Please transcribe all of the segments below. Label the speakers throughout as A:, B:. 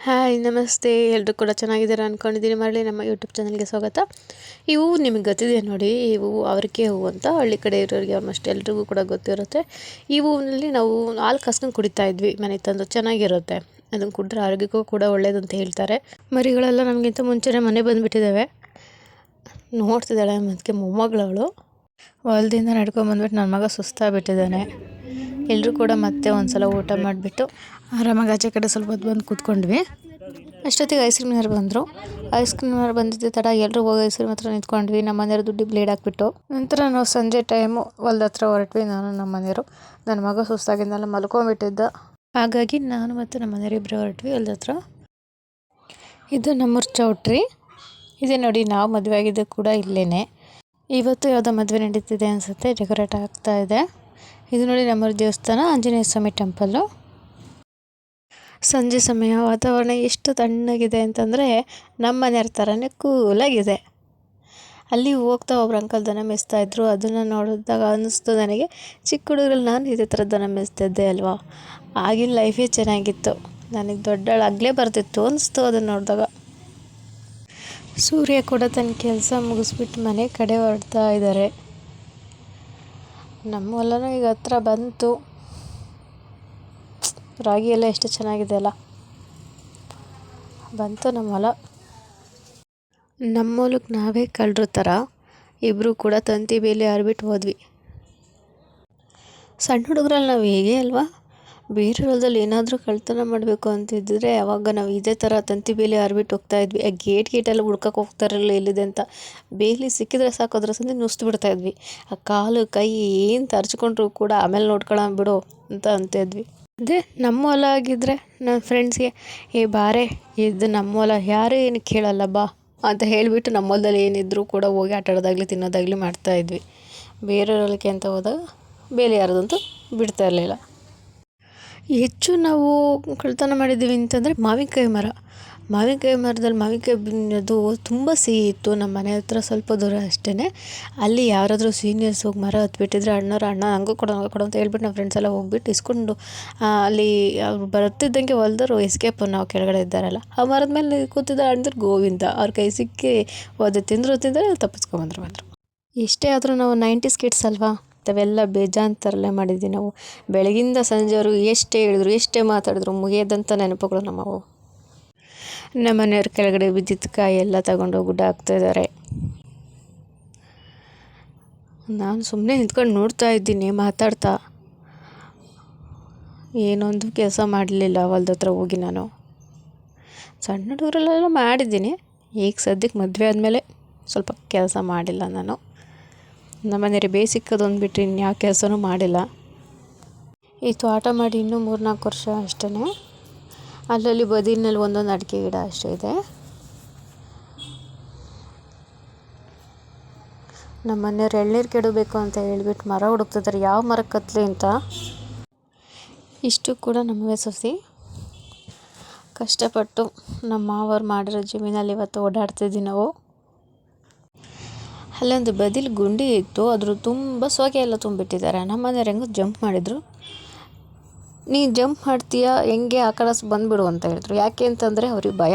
A: Hi ನಮಸ್ತೆ, ಎಲ್ಲರೂ ಕೂಡ ಚೆನ್ನಾಗಿದ್ದೀರಾ ಅಂದ್ಕೊಂಡಿದ್ದೀನಿ. ಮರಳಿ ನಮ್ಮ ಯೂಟ್ಯೂಬ್ ಚಾನಲ್ಗೆ ಸ್ವಾಗತ. ಈ ಹೂವು ನಿಮಗೆ ಗೊತ್ತಿದೆ ನೋಡಿ, ಈ ಹೂವು ಅವರಿಕೆ ಹೂವು ಅಂತ ಹಳ್ಳಿ ಕಡೆ ಇರೋರಿಗೆ ಆಲ್ಮೋಸ್ಟ್ ಎಲ್ರಿಗೂ ಕೂಡ ಗೊತ್ತಿರುತ್ತೆ. ಈ ಹೂವಿನಲ್ಲಿ ನಾವು ಹಾಲು ಕಾಸ್ಕೊಂಡು ಕುಡಿತಾ ಇದ್ವಿ ಮನೆ ತಂದು, ಚೆನ್ನಾಗಿರುತ್ತೆ. ಅದನ್ನು ಕುಡಿದ್ರೆ ಆರೋಗ್ಯಕ್ಕೂ ಕೂಡ ಒಳ್ಳೇದು ಅಂತ ಹೇಳ್ತಾರೆ. ಮರಿಗಳೆಲ್ಲ ನಮಗಿಂತ ಮುಂಚೆನೇ ಮನೆ ಬಂದುಬಿಟ್ಟಿದ್ದಾವೆ. ನೋಡ್ತಿದ್ದಾಳೆ ಅದಕ್ಕೆ ಮೊಮ್ಮಗಳವಳು. ಹೊಲದಿಂದ ನಡ್ಕೊಂಬಂದ್ಬಿಟ್ಟು ನನ್ನ ಮಗ ಸುಸ್ತಾಗ್ಬಿಟ್ಟಿದ್ದಾನೆ. ಎಲ್ಲರೂ ಕೂಡ ಮತ್ತೆ ಒಂದು ಸಲ ಊಟ ಮಾಡಿಬಿಟ್ಟು ಆರಾಮಾಗಿ ಆಚೆ ಕಡೆ ಸ್ವಲ್ಪ ಹೊತ್ತು ಬಂದು ಕೂತ್ಕೊಂಡ್ವಿ. ಅಷ್ಟೊತ್ತಿಗೆ ಐಸ್ ಕ್ರೀಮ್ನವ್ರು ಬಂದರು. ಐಸ್ ಕ್ರೀಮ್ನವ್ರು ಬಂದಿದ್ದ ತಡ ಎಲ್ಲರೂ ಹೋಗಿ ಐಸ್ ಕ್ರೀಮ್ ಹತ್ರ ನಿಂತ್ಕೊಂಡ್ವಿ. ನಮ್ಮ ಮನೆಯವರು ದುಡ್ಡು ಬ್ಲೇಡ್ ಹಾಕ್ಬಿಟ್ಟು ನಂತರ ನಾವು ಸಂಜೆ ಟೈಮು ಹೊಲ್ದ ಹತ್ರ ಹೊರಟ್ವಿ. ನಾನು ನಮ್ಮ ಮನೆಯವರು, ನನ್ನ ಮಗ ಸುಸ್ತಾಗಿದ್ದೆಲ್ಲ ಮಲ್ಕೊಂಡ್ಬಿಟ್ಟಿದ್ದ. ಹಾಗಾಗಿ ನಾನು ಮತ್ತು ನಮ್ಮ ಮನೆಯವರು ಇಬ್ಬರು ಹೊರಟ್ವಿ ಹೊಲ್ದ ಹತ್ರ. ಇದು ನಮ್ಮೂರ ಚೌಟ್ರಿ. ಇದೆ ನೋಡಿ, ನಾವು ಮದುವೆ ಆಗಿದ್ದು ಕೂಡ ಇಲ್ಲೇ. ಇವತ್ತು ಯಾವುದೋ ಮದುವೆ ನಡೀತಿದೆ ಅನಿಸುತ್ತೆ, ಡೆಕೋರೇಟ್ ಆಗ್ತಾ ಇದೆ. ಇದು ನೋಡಿ ನಮ್ಮೂರ ದೇವಸ್ಥಾನ, ಆಂಜನೇಯ ಸ್ವಾಮಿ ಟೆಂಪಲ್ಲು. ಸಂಜೆ ಸಮಯ ವಾತಾವರಣ ಎಷ್ಟು ತಣ್ಣಗಿದೆ ಅಂತಂದರೆ ನಮ್ಮ ಮನೆಯವ್ರ ಥರನೇ ಕೂಲಾಗಿದೆ. ಅಲ್ಲಿ ಹೋಗ್ತಾ ಒಬ್ರು ಅಂಕಲ್ ದನ ಮೇಯಿಸ್ತಾಯಿದ್ರು. ಅದನ್ನು ನೋಡಿದಾಗ ಅನ್ನಿಸ್ತು ನನಗೆ, ಚಿಕ್ಕ ಹುಡುಗರಲ್ಲಿ ನಾನು ಇದೇ ಥರ ದನ ಮೇಯಿಸ್ತಿದ್ದೆ ಅಲ್ವಾ, ಆಗಿನ ಲೈಫೇ ಚೆನ್ನಾಗಿತ್ತು, ನನಗೆ ದೊಡ್ಡಳಾಗಲೇ ಬರ್ತಿತ್ತು ಅನ್ನಿಸ್ತು ಅದನ್ನು ನೋಡಿದಾಗ. ಸೂರ್ಯ ಕೂಡ ತನ್ನ ಕೆಲಸ ಮುಗಿಸ್ಬಿಟ್ಟು ಮನೆ ಕಡೆ ಹೊರಡ್ತಾ ಇದ್ದಾರೆ. ನಮ್ಮ ಹೊಲನೂ ಈಗ ಹತ್ರ ಬಂತು. ರಾಗಿ ಎಲ್ಲ ಎಷ್ಟು ಚೆನ್ನಾಗಿದೆ ಅಲ್ಲ. ಬಂತು ನಮ್ಮ ಹೊಲ. ನಮ್ಮ ಹೊಲಕ್ಕೆ ನಾವೇ ಕಳ್ಳರ ಥರ ಇಬ್ಬರು ಕೂಡ ತಂತಿ ಬೇಲಿ ಹರಿಬಿಟ್ಟು ಹೋದ್ವಿ. ಸಣ್ಣ ಹುಡುಗರಲ್ಲಿ ನಾವು ಹೇಗೆ ಅಲ್ವಾ, ಬೇರೆ ಹೊಲದಲ್ಲಿ ಏನಾದರೂ ಕಳ್ತನ ಮಾಡಬೇಕು ಅಂತಿದ್ದರೆ ಅವಾಗ ನಾವು ಇದೇ ಥರ ತಂತಿ ಬೇಲಿ ಹರಿಬಿಟ್ಟು ಹೋಗ್ತಾಯಿದ್ವಿ. ಆ ಗೇಟೆಲ್ಲ ಹುಡ್ಕಕ್ಕೆ ಹೋಗ್ತಾರಲ್ಲ ಎಲ್ಲಿದೆ ಅಂತ. ಬೇಲಿ ಸಿಕ್ಕಿದ್ರೆ ಸಾಕು, ಅದ್ರ ಸಂದಿ ನುಸ್ತು ಬಿಡ್ತಾಯಿದ್ವಿ. ಆ ಕಾಲು ಕೈ ಏನು ತರ್ಚ್ಕೊಂಡ್ರು ಕೂಡ ಆಮೇಲೆ ನೋಡ್ಕೊಳ್ಳೋಣ ಬಿಡು ಅಂತ ಅಂತಿದ್ವಿ. ಅದೇ ನಮ್ಮ ಹೊಲ ಆಗಿದ್ದರೆ ನನ್ನ ಫ್ರೆಂಡ್ಸ್ಗೆ, ಬಾರೆ ಇದು ನಮ್ಮ ಹೊಲ, ಯಾರೂ ಏನು ಕೇಳಲ್ಲ ಬಾ ಅಂತ ಹೇಳಿಬಿಟ್ಟು ನಮ್ಮ ಹೊಲದಲ್ಲಿ ಏನಿದ್ರೂ ಕೂಡ ಹೋಗಿ ಆಟಾಡೋದಾಗಲಿ ತಿನ್ನೋದಾಗಲಿ ಮಾಡ್ತಾಯಿದ್ವಿ. ಬೇರೆ ಹೊಲಕ್ಕೆ ಅಂತ ಹೋದಾಗ ಬೇಲಿ ಹರಿದಂತೂ ಬಿಡ್ತಾ ಇರಲಿಲ್ಲ. ಹೆಚ್ಚು ನಾವು ಕಳ್ತನ ಮಾಡಿದ್ದೀವಿ ಅಂತಂದರೆ ಮಾವಿನಕಾಯಿ ಮರದಲ್ಲಿ ಮಾವಿನಕಾಯಿ ಅದು ತುಂಬ ಸಿಹಿ ಇತ್ತು. ನಮ್ಮ ಮನೆ ಹತ್ರ ಸ್ವಲ್ಪ ದೂರ ಅಷ್ಟೇ. ಅಲ್ಲಿ ಯಾರಾದರೂ ಸೀನಿಯರ್ಸ್ ಹೋಗಿ ಮರ ಹತ್ಬಿಟ್ಟಿದ್ರೆ ಅಣ್ಣ ಹಂಗೆ ಕೊಡು ಅಂತ ಹೇಳ್ಬಿಟ್ಟು ನಾವು ಫ್ರೆಂಡ್ಸ್ ಎಲ್ಲ ಹೋಗ್ಬಿಟ್ಟು ಇಸ್ಕೊಂಡು ಅಲ್ಲಿ ಅವ್ರು ಬರ್ತಿದ್ದಂಗೆ ಹೊಲ್ದವರು ಎಸ್ಕೇಪ್, ನಾವು ಕೆಳಗಡೆ ಇದ್ದಾರಲ್ಲ ಆ ಮರದ ಮೇಲೆ ಕೂತಿದ್ದ ಅಣ್ಣದ್ರು ಗೋವಿಂದ, ಅವ್ರ ಕೈ ಸಿಕ್ಕಿ ಹೋದ ತಿಂದರೆ ತಪ್ಪಿಸ್ಕೊಂಬಂದ್ರು. ಎಷ್ಟೇ ಆದರೂ ನಾವು 90s ಕಿಡ್ಸ್ ಅಲ್ವಾ, ಅವೆಲ್ಲ ಬೇಜಾನ್ ಥರಲ್ಲೇ ಮಾಡಿದ್ವಿ ನಾವು. ಬೆಳಗಿಂದ ಸಂಜೆವರು ಎಷ್ಟೇ ಹೇಳಿದ್ರು ಎಷ್ಟೇ ಮಾತಾಡಿದ್ರು ಮುಗಿಯೋದಂಥ ನೆನಪುಗಳು ನಮ್ಮವು. ನಮ್ಮ ಮನೆಯವ್ರ ಕೆಳಗಡೆ ಬಿದ್ದಿದ್ದ ಕಾಯಿ ಎಲ್ಲ ತಗೊಂಡೋಗಿ ಗುಡ್ಡ ಹಾಕ್ತಾಯಿದ್ದಾರೆ. ನಾನು ಸುಮ್ಮನೆ ನಿಂತ್ಕೊಂಡು ನೋಡ್ತಾ ಇದ್ದೀನಿ ಮಾತಾಡ್ತಾ. ಏನೊಂದು ಕೆಲಸ ಮಾಡಲಿಲ್ಲ ಹೊಲ್ದ ಹತ್ರ ಹೋಗಿ. ನಾನು ಸಣ್ಣ ಹುಡುಗರಲ್ಲೆಲ್ಲ ಮಾಡಿದ್ದೀನಿ. ಈಗ ಸದ್ಯಕ್ಕೆ ಮದುವೆ ಆದಮೇಲೆ ಸ್ವಲ್ಪ ಕೆಲಸ ಮಾಡಿಲ್ಲ ನಾನು. ನಮ್ಮ ಮನೆಯವ್ರಿಗೆ ಬೇಸಿಕ್ಕದೊಂದು ಬಿಟ್ಟರೆ ಇನ್ಯಾವ ಕೆಲಸನೂ ಮಾಡಿಲ್ಲ. ಈ ತೋಟ ಮಾಡಿ ಇನ್ನೂ 3-4 ವರ್ಷ ಅಷ್ಟೇ. ಅಲ್ಲಲ್ಲಿ ಬದಿನಲ್ಲಿ ಒಂದೊಂದು ಅಡಿಕೆ ಗಿಡ ಅಷ್ಟೇ ಇದೆ. ನಮ್ಮ ಮನೆಯವ್ರು ಎಳ್ನೀರು ಕೆಡಬೇಕು ಅಂತ ಹೇಳ್ಬಿಟ್ಟು ಮರ ಹುಡುಕ್ತಿದ್ದಾರೆ, ಯಾವ ಮರಕ್ಕೆ ಕತ್ತಲಿ ಅಂತ. ಇಷ್ಟು ಕೂಡ ನಮ್ಮವೇ ಸೊಸಿ. ಕಷ್ಟಪಟ್ಟು ನಮ್ಮ ಮಾವರು ಮಾಡಿರೋ ಜಮೀನಲ್ಲಿ ಇವತ್ತು ಓಡಾಡ್ತಿದ್ವಿ ನಾವು. ಅಲ್ಲೊಂದು ಬದಿಲಿ ಗುಂಡಿ ಇತ್ತು, ಅದ್ರ ತುಂಬ ಸೋಗೆ ಎಲ್ಲ ತುಂಬಿಟ್ಟಿದ್ದಾರೆ. ನಮ್ಮ ಮನೆಯವ್ರು ಹೆಂಗೋ ಜಂಪ್ ಮಾಡಿದರು. ನೀನು ಜಂಪ್ ಮಾಡ್ತೀಯಾ, ಹೆಂಗೆ ಆ ಕಡೆ ಬಂದುಬಿಡು ಅಂತ ಹೇಳಿದ್ರು. ಯಾಕೆ ಅಂತಂದರೆ ಅವ್ರಿಗೆ ಭಯ,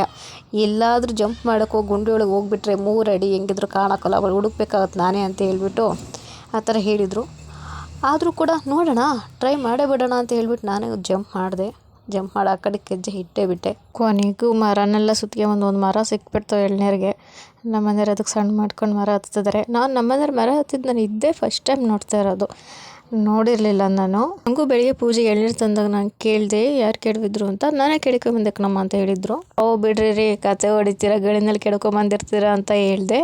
A: ಎಲ್ಲಾದರೂ ಜಂಪ್ ಮಾಡೋಕ್ಕೆ ಹೋಗಿ ಗುಂಡಿ ಒಳಗೆ ಹೋಗ್ಬಿಟ್ರೆ 3 ಅಡಿ ಹೆಂಗಿದ್ರು ಕಾಣೋಕ್ಕಲ್ಲ, ಅವಳು ಹುಡುಕ್ಬೇಕಾಗತ್ತೆ ನಾನೇ ಅಂತ ಹೇಳ್ಬಿಟ್ಟು ಆ ಥರ ಹೇಳಿದರು. ಆದರೂ ಕೂಡ ನೋಡೋಣ, ಟ್ರೈ ಮಾಡೇ ಬಿಡೋಣ ಅಂತ ಹೇಳ್ಬಿಟ್ಟು ನಾನೇ ಜಂಪ್ ಮಾಡಿದೆ. ಜಂಪ್ ಮಾಡಿ ಆ ಕಡೆ ಹೆಜ್ಜೆ ಇಟ್ಟೇ ಬಿಟ್ಟೆ. ಕೊನೆಗೂ ಮರನೆಲ್ಲ ಸುತ್ಕೊಂಬಂದು ಒಂದು ಮರ ಸಿಕ್ಬಿಡ್ತು ಎಳ್ನೀರಿಗೆ. ನಮ್ಮ ಮನೆಯವ್ರು ಅದಕ್ಕೆ ಸಣ್ಣ ಮಾಡ್ಕೊಂಡು ಮರ ಹತ್ತಿದ್ದಾರೆ. ನಮ್ಮ ಮನೆಯವ್ರು ಮರ ಹತ್ತಿದ್ದು ನಾನು ಇದ್ದೇ ಫಸ್ಟ್ ಟೈಮ್ ನೋಡ್ತಾ ಇರೋದು, ನೋಡಿರಲಿಲ್ಲ ನಾನು. ನನಗೂ ಬೆಳಿಗ್ಗೆ ಪೂಜೆಗೆ ಎಳ್ನೀರು ತಂದಾಗ ನಾನು ಕೇಳಿದೆ ಯಾರು ಕೆಡವಿದ್ರು ಅಂತ. ನಾನೇ ಕೆಡ್ಕೊಂಬಂದೆ ಕಣಮ್ಮ ಅಂತ ಹೇಳಿದರು. ಬಿಡ್ರಿ ರೀ, ಕತೆ ಹೊಡಿತೀರ, ಗಳಿನಲ್ಲಿ ಕೆಡ್ಕೊಂಬಂದಿರ್ತೀರ ಅಂತ ಹೇಳಿದೆ.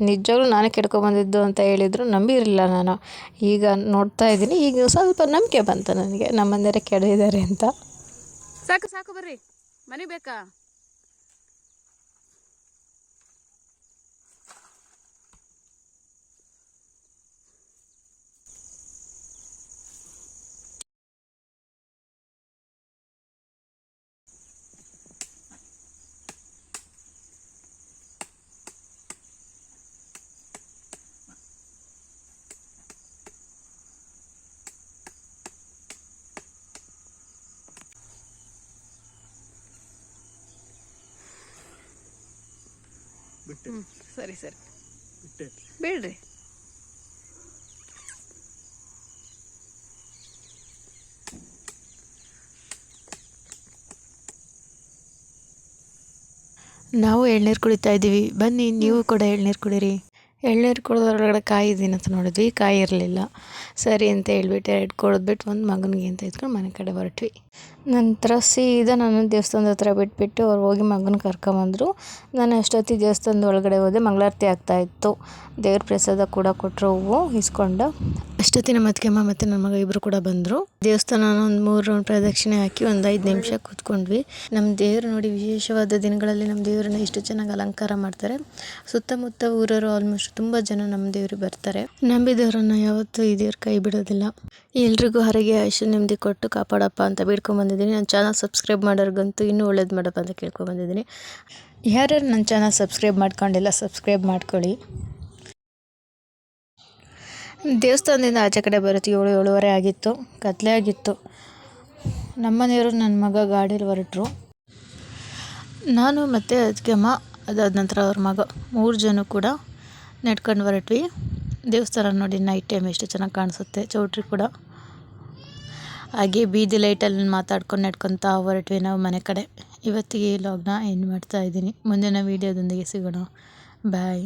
A: ನಿಜವಾಗ್ಲೂ ನಾನೇ ಕೆಡ್ಕೊಂಬಂದಿದ್ದು ಅಂತ ಹೇಳಿದರು. ನಂಬಿರಲಿಲ್ಲ ನಾನು. ಈಗ ನೋಡ್ತಾ ಇದ್ದೀನಿ, ಈಗ ಸ್ವಲ್ಪ ನಂಬಿಕೆ ಬಂತು ನನಗೆ ನಮ್ಮ ಮನೆಯವರೇ ಕೆಡವಿದ್ದಾರೆ ಅಂತ.
B: ಸಾಕು ಬರ್ರಿ, ಮನೆ ಬೇಕಾ? ಹ್ಞೂ ಸರಿ ಸರಿ ಬಿಡ್ರಿ.
A: ನಾವು ಎಳ್ನೀರು ಕುಡಿತಾ ಇದ್ದೀವಿ, ಬನ್ನಿ ನೀವು ಕೂಡ ಎಳ್ನೀರು ಕುಡೀರಿ. ಎಳ್ನೀರು ಕುಡಿದ್ರೊಳಗಡೆ ಕಾಯಿ ಇದೀನಿ ಅಂತ ನೋಡಿದ್ವಿ, ಕಾಯಿ ಇರಲಿಲ್ಲ. ಸರಿ ಅಂತ ಹೇಳ್ಬಿಟ್ಟು 2 ಕುಡಿದ್ಬಿಟ್ಟು ಒಂದು ಮಗನಿಗೆ ಅಂತ ಎತ್ಕೊಂಡು ಮನೆ ಕಡೆ ಹೊರಟ್ವಿ. ನಂತರ ಸೀದಾ ನಾನು ದೇವಸ್ಥಾನದ ಹತ್ರ ಬಿಟ್ಬಿಟ್ಟು ಅವ್ರು ಹೋಗಿ ಮಗನ ಕರ್ಕೊಂಬಂದರು. ನಾನು ಅಷ್ಟೊತ್ತಿಗೆ ದೇವಸ್ಥಾನದ ಒಳಗಡೆ ಹೋದೆ. ಮಂಗಳಾರತಿ ಆಗ್ತಾಯಿತ್ತು. ದೇವ್ರ ಪ್ರಸಾದ ಕೂಡ ಕೊಟ್ಟರು, ಹೂವು ಇಸ್ಕೊಂಡು. ಅಷ್ಟೊತ್ತಿಗೆ ನಮ್ಮ ಅತ್ತಿಗೆಮ್ಮ ಮತ್ತು ನನ್ನ ಮಗ ಇಬ್ಬರು ಕೂಡ ಬಂದರು. ದೇವಸ್ಥಾನ ಒಂದು 3 ರೌಂಡ್ ಪ್ರದಕ್ಷಿಣೆ ಹಾಕಿ ಒಂದು 5 ನಿಮಿಷ ಕೂತ್ಕೊಂಡ್ವಿ. ನಮ್ಮ ದೇವರು ನೋಡಿ, ವಿಶೇಷವಾದ ದಿನಗಳಲ್ಲಿ ನಮ್ಮ ದೇವರನ್ನ ಇಷ್ಟು ಚೆನ್ನಾಗಿ ಅಲಂಕಾರ ಮಾಡ್ತಾರೆ. ಸುತ್ತಮುತ್ತ ಊರವರು ಆಲ್ಮೋಸ್ಟ್ ತುಂಬ ಜನ ನಮ್ಮ ದೇವ್ರಿಗೆ ಬರ್ತಾರೆ. ನಂಬಿದವರನ್ನು ಯಾವತ್ತೂ ಈ ದೇವ್ರ ಕೈ ಬಿಡೋದಿಲ್ಲ. ಎಲ್ರಿಗೂ ಹರಗೆ ಆಯುಷ್ಯ ನೆಮ್ಮದಿ ಕೊಟ್ಟು ಕಾಪಾಡಪ್ಪ ಅಂತ ಬೇಡ್ಕೊಂಬಂದಿದ್ದೀನಿ. ನನ್ನ ಚಾನಲ್ ಸಬ್ಸ್ಕ್ರೈಬ್ ಮಾಡೋರ್ಗಂತೂ ಇನ್ನೂ ಒಳ್ಳೇದು ಮಾಡಪ್ಪ ಅಂತ ಕೇಳ್ಕೊಂಬಂದಿದ್ದೀನಿ. ಯಾರ್ಯಾರು ನನ್ನ ಚಾನಲ್ ಸಬ್ಸ್ಕ್ರೈಬ್ ಮಾಡ್ಕೊಂಡಿಲ್ಲ, ಸಬ್ಸ್ಕ್ರೈಬ್ ಮಾಡ್ಕೊಳ್ಳಿ. ದೇವಸ್ಥಾನದಿಂದ ಆಚೆ ಕಡೆ ಬರುತ್ತೆ 7-7:30 ಆಗಿತ್ತು. ಕತ್ಲೆ ಆಗಿತ್ತು. ನಮ್ಮನೆಯವರು ನನ್ನ ಮಗ ಗಾಡೀಲಿ ಹೊರಟರು. ನಾನು ಮತ್ತು ಅತ್ತಿಗೆಮ್ಮ, ಅದಾದ ನಂತರ ಅವ್ರ ಮಗ 3 ಜನ ಕೂಡ ನಡ್ಕೊಂಡು ಹೊರಟ್ವಿ. ದೇವಸ್ಥಾನ ನೋಡಿ ನೈಟ್ ಟೈಮ್ ಎಷ್ಟು ಚೆನ್ನಾಗಿ ಕಾಣಿಸುತ್ತೆ, ಚೌಟ್ರಿ ಕೂಡ. ಹಾಗೆ ಬೀದಿ ಲೈಟಲ್ಲಿ ಮಾತಾಡ್ಕೊಂಡು ನಡ್ಕೊತಾ ಹೊರಟ್ವಿ ನಾವು ಮನೆ ಕಡೆ. ಇವತ್ತಿಗೆ ಈ ವ್ಲಾಗ್ನ ಎಂಡ್ ಮಾಡ್ತಾ ಇದ್ದೀನಿ. ಮುಂದಿನ ವೀಡಿಯೋದೊಂದಿಗೆ ಸಿಗೋಣ. ಬಾಯ್.